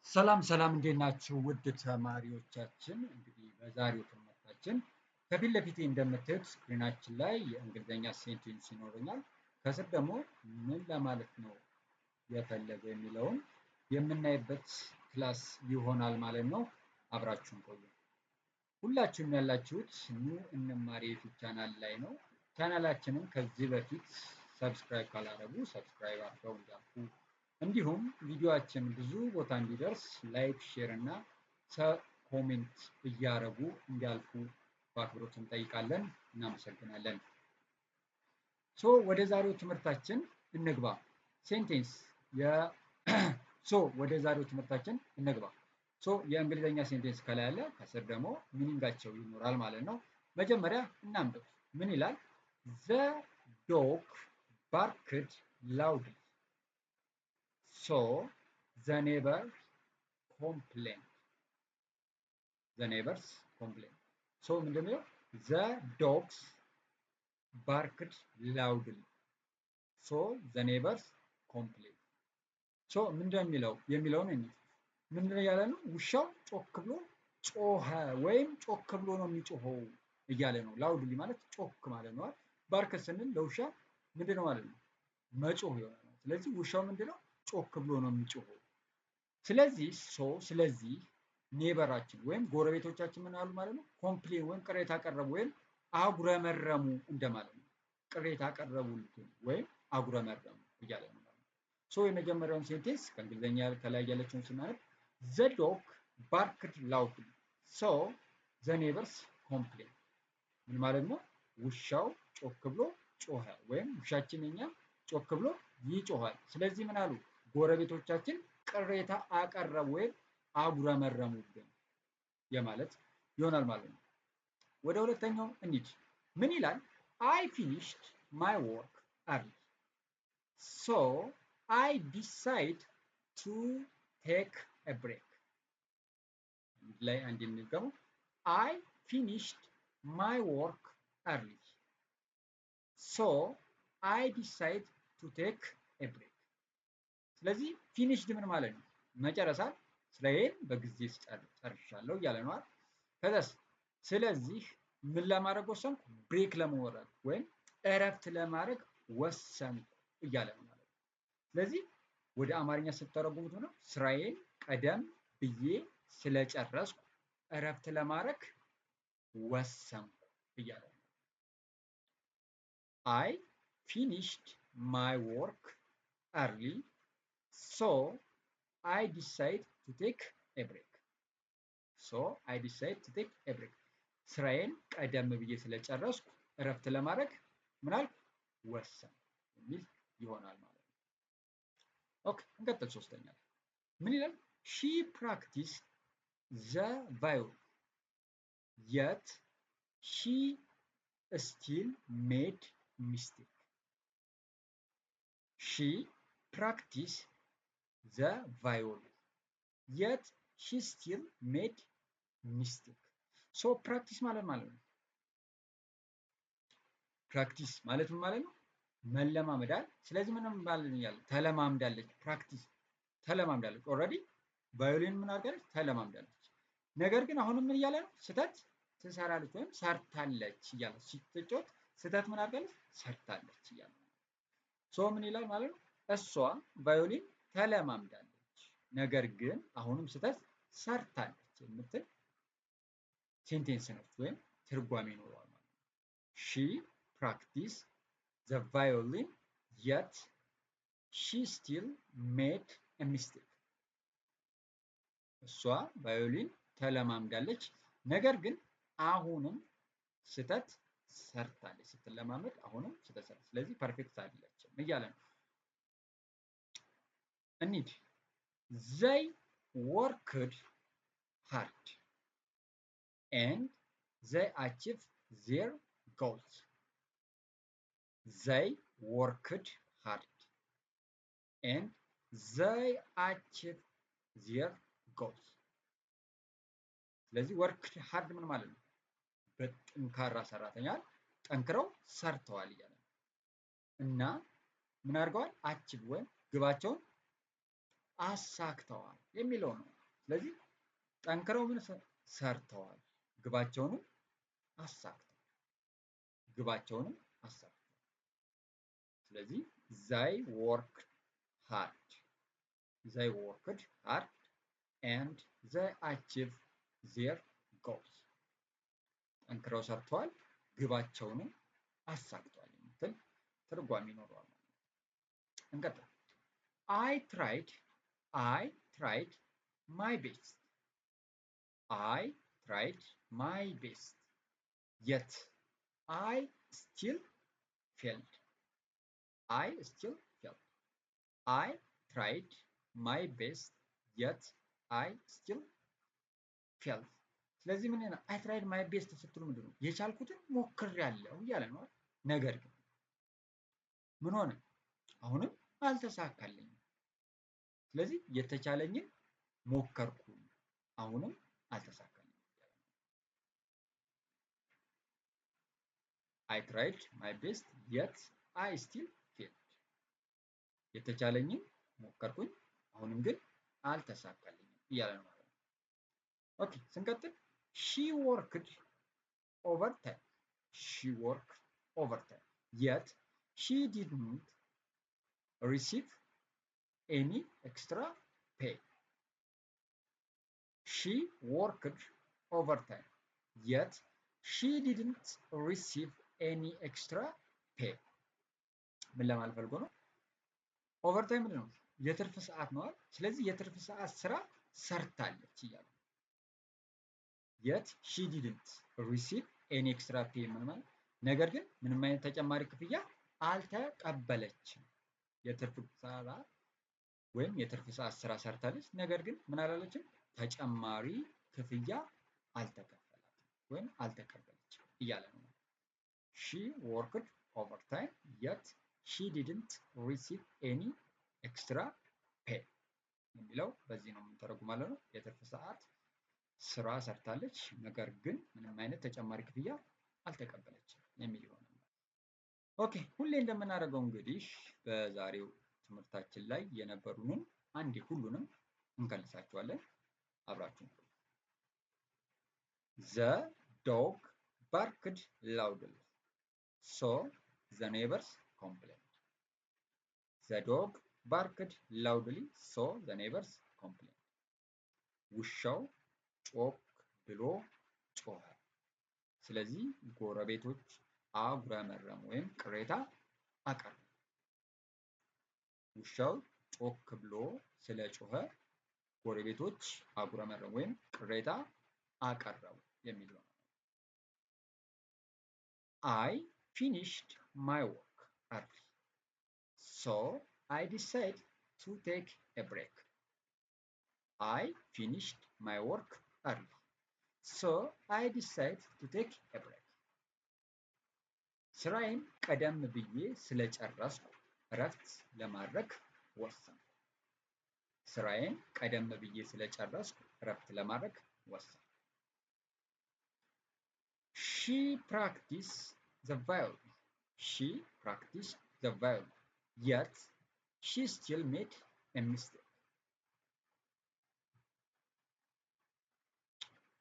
ሰላም ሰላም እንዴት ናችሁ ውድ ተማሪዎቻችን? እንግዲህ በዛሬው ትምህርታችን ከፊት ለፊቴ እንደምታዩት ስክሪናችን ላይ የእንግሊዝኛ ሴንቴንስ ይኖረኛል። ከስር ደግሞ ምን ለማለት ነው የፈለገው የሚለውን የምናይበት ክላስ ይሆናል ማለት ነው። አብራችሁን ቆዩ። ሁላችሁም ያላችሁት ኑ እንማር የዩቲዩብ ቻናል ላይ ነው። ቻናላችንን ከዚህ በፊት ሰብስክራይብ ካላደረጉ ሰብስክራይብ አድርገው እንዲያልፉ እንዲሁም ቪዲዮአችን ብዙ ቦታ እንዲደርስ ላይክ፣ ሼር እና ኮሜንት እያደረጉ እንዲያልፉ በአክብሮት እንጠይቃለን። እናመሰግናለን። ወደ ዛሬው ትምህርታችን እንግባ። ሴንቴንስ ወደ ዛሬው ትምህርታችን እንግባ። የእንግሊዝኛ ሴንቴንስ ከላይ አለ፣ ከስር ደግሞ ሚኒንጋቸው ይኖራል ማለት ነው። መጀመሪያ እናንብብ። ምን ይላል? The dog barked loudly. So the neighbors complained. The neighbors complained. So ምንድነው? The dogs barked loudly. So the neighbors complained. So ምንድነው የሚለውን እንዴ ምንድነው ያለ ነው? ውሻው ጮክ ብሎ ጮኸ ወይም ጮክ ብሎ ነው የሚጮኸው እያለ ነው። ላውድሊ ማለት ጮክ ማለት ነው። ባርክ ስንል ለውሻ ምንድነው ማለት ነው? መጮህ ይሆናል። ስለዚህ ውሻው ምንድነው? ጮክ ብሎ ነው የሚጮኸው። ስለዚህ ኔበራችን ወይም ጎረቤቶቻችን ምን አሉ ማለት ነው? ኮምፕሌን ወይም ቅሬታ አቀረቡ ወይም አጉረመረሙ እንደማለት ነው። ቅሬታ አቀረቡልን ወይም አጉረመረሙ እያለ ነው ማለት ነው። የመጀመሪያውን ሴንቴንስ ከእንግሊዝኛ ከላይ ያለችውን ስናነብ the dog barked loudly so the neighbors complained ምን ማለት ነው? ውሻው ጮክ ብሎ ጮኸ ወይም ውሻችን እኛ ጮክ ብሎ ይጮሃል። ስለዚህ ምን አሉ? ጎረቤቶቻችን ቅሬታ አቀረቡ ወይም አጉረመረሙብን የማለት ይሆናል ማለት ነው። ወደ ሁለተኛው እንሂድ። ምን ይላል? I finished my work early so I decide to take a break. ላይ አንድ እንድገመው። I finished my work early so I decide to take a break. ስለዚህ ፊኒሽድ ምን ማለት ነው? መጨረሳል። ስራዬን በጊዜ ጨርሻለሁ እያለ ነው አይደል? ከዛስ ስለዚህ ምን ለማድረግ ወሰንኩ? ብሬክ ለመውረድ ወይም እረፍት ለማድረግ ወሰንኩ እያለ ነው ማለት ነው። ስለዚህ ወደ አማርኛ ስትተረጉሙት ነው ስራዬን ቀደም ብዬ ስለጨረስኩ እረፍት ለማድረግ ወሰንኩ እያለ ነው። I finished my work early so I decide to take a break. ስራዬን ቀደም ብዬ ስለጨረስኩ እረፍት ለማድረግ ምን አልኩ? ወሰንኩ የሚል ይሆናል ማለት ነው። ኦኬ እንቀጥል። ሶስተኛ ምን ይላል? She practiced the violin yet she still made mistake. She practiced the violin yet she still made mistake. ፕራክቲስ ማለት ነው። ፕራክቲስ ማለት ምን ማለት ነው? መለማመዳል። ስለዚህ ምንም ማለት ነው ያለ ተለማምዳለች። ፕራክቲስ ተለማምዳለች። ኦልሬዲ ቫዮሊን ምን አድርጋለች? ተለማምዳለች። ነገር ግን አሁንም ምን እያለ ነው? ስህተት ትሰራለች ወይም ሰርታለች እያለ ስትጮት ስህተት ምን አድርጋለች? ሰርታለች እያለ ምን ይላል ማለት ነው? እሷ ቫዮሊን ተለማምዳለች ነገር ግን አሁንም ስህተት ሰርታለች የምትል ሴንቴንስ ነች ወይም ትርጓሜ ይኖረዋል ማለት ነው። She practiced the violin yet she still made a mistake. እሷ ቫዮሊን ተለማምዳለች ነገር ግን አሁንም ስህተት ሰርታለች። ስትለማመድ አሁንም ስህተት ሰርታለች። ስለዚህ ፐርፌክት አይደለችም እያለ ነው። እንሂድ። They worked hard and they achieved their goals. They worked hard and they achieved their goals. ስለዚህ worked hard ምን ማለት ነው? በጠንካራ ሰራተኛ ጠንክረው ሰርተዋል እያለ ነው። እና ምን አድርገዋል? አቺቭ ወይም ግባቸውን አሳክተዋል የሚለው ነው ስለዚህ ጠንክረው ምን ሰርተዋል፣ ግባቸውንም አሳክተዋል። ግባቸውንም አሳክተዋል። ስለዚህ they worked hard. They worked hard and they achieved their goals. ጠንክረው ሰርተዋል፣ ግባቸውንም አሳክተዋል የምትል ትርጓሜ ይኖረዋል ማለት ነው። እንቀጥል። I tried my best. I tried my best. Yet I still failed. I still failed. I tried my best. Yet I still failed. ስለዚህ ምን ነው I tried my best ስትሉ ምንድን ነው? የቻልኩትን ሞክሬያለሁ እያለ ነው። ነገር ግን ምን ሆነ? አሁንም አልተሳካልኝም። ስለዚህ የተቻለኝን ሞከርኩ፣ አሁንም አልተሳካልኝም። I tried my best yet I still failed. የተቻለኝን ሞከርኩኝ፣ አሁንም ግን አልተሳካልኝም እያለ ነው ማለት ነው። ኦኬ ስንቀጥል she worked overtime. She worked overtime yet she didn't receive any extra pay. She worked overtime yet she didn't receive any extra pay. ምን ለማለት ፈልጎ ነው? ኦቨርታይም ምንድን ነው? የትርፍ ሰዓት ነው። ስለዚህ የትርፍ ሰዓት ስራ ሰርታለች እያለ ነው። yet she didn't receive any extra pay ምን ማለት ነገር ግን ምንም አይነት ተጨማሪ ክፍያ አልተቀበለችም። የትርፍ ሰዓት ወይም የትርፍ ሰዓት ስራ ሰርታለች፣ ነገር ግን ምን አላለችም? ተጨማሪ ክፍያ አልተከፈላትም ወይም አልተቀበለችም እያለ ነው። she worked overtime yet she didn't receive any extra pay የሚለው በዚህ ነው የምንተረጉመው ማለት ነው። የትርፍ ሰዓት ስራ ሰርታለች፣ ነገር ግን ምንም አይነት ተጨማሪ ክፍያ አልተቀበለችም የሚል ይሆናል። ኦኬ ሁሌ እንደምናደርገው እንግዲህ በዛሬው ትምህርታችን ላይ የነበሩንን አንዴ ሁሉንም እንከልሳቸዋለን። አብራችሁን The dog barked loudly, so the neighbors complained. The dog barked loudly, so the neighbors complained. ውሻው ጮክ ብሎ ጮኸ፣ ስለዚህ ጎረቤቶች አጉረመረሙ ወይም ቅሬታ አቀረቡ። ውሻው ጮክ ብሎ ስለጮኸ ጎረቤቶች አጉረመረሙ ወይም ቅሬታ አቀረቡ የሚል ነው። I finished my work early, so I decided to take a break. I finished my work early, so I decided to take a break. ስራዬን ቀደም ብዬ ስለጨረስኩ እረፍት ለማድረግ ወሰንኩ። ስራዬን ቀደም ብዬ ስለጨረስኩ እረፍት ለማድረግ ወሰንኩ። She practiced the violin. She practiced the violin, yet she still made a mistake.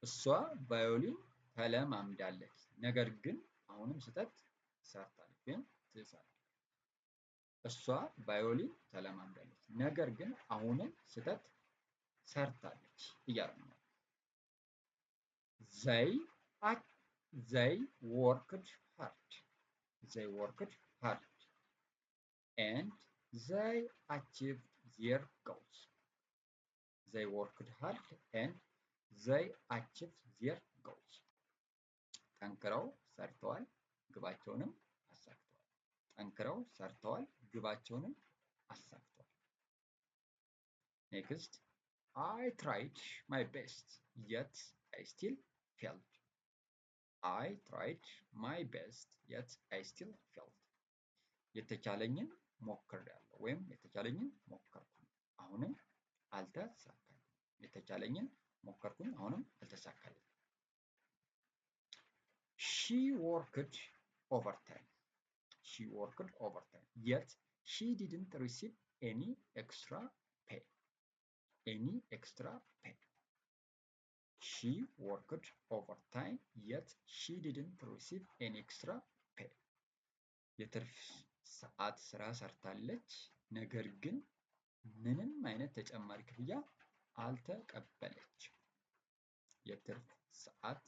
እሷ ቫዮሊን ተለማምዳለች፣ ነገር ግን አሁንም ስህተት ሰርታለች ወይም ትሰራለች። እሷ ቫዮሊን ተለማምዳለች፣ ነገር ግን አሁንም ስህተት ሰርታለች እያለ ነው። They worked hard. They worked hard and they achieved their goals. They worked hard and they achieved their goals. ጠንክረው ሰርተዋል፣ ግባቸውንም አሳክተዋል። ጠንክረው ሰርተዋል፣ ግባቸውንም አሳክተዋል። Next, I tried my best, yet I still failed. I tried my best, yet I still failed. የተቻለኝን ሞክሬያለሁ ወይም የተቻለኝን ሞከርኩኝ፣ አሁንም አልተሳካልኝም። የተቻለኝን ሞከርኩኝ፣ አሁንም አልተሳካልኝም። She worked overtime. She worked overtime, yet she didn't receive any extra pay. Any extra pay. she worked overtime yet she didn't receive any extra pay የትርፍ ሰዓት ስራ ሰርታለች ነገር ግን ምንም አይነት ተጨማሪ ክፍያ አልተቀበለችም። የትርፍ ሰዓት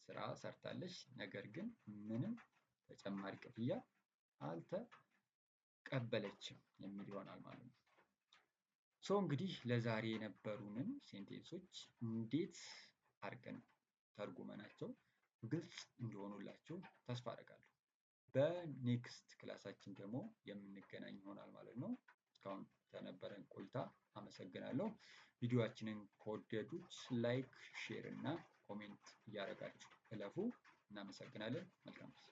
ስራ ሰርታለች ነገር ግን ምንም ተጨማሪ ክፍያ አልተቀበለችም የሚል ይሆናል ማለት ነው። ሶ እንግዲህ ለዛሬ የነበሩንን ሴንቴንሶች እንዴት አድርገን ተርጉመናቸው ግልጽ እንዲሆኑላችሁ ተስፋ አደርጋለሁ። በኔክስት ክላሳችን ደግሞ የምንገናኝ ይሆናል ማለት ነው። እስካሁን ለነበረን ቆይታ አመሰግናለሁ። ቪዲዮአችንን ከወደዱት ላይክ፣ ሼር እና ኮሜንት እያደረጋችሁ እለፉ። እናመሰግናለን። መልካም ጊዜ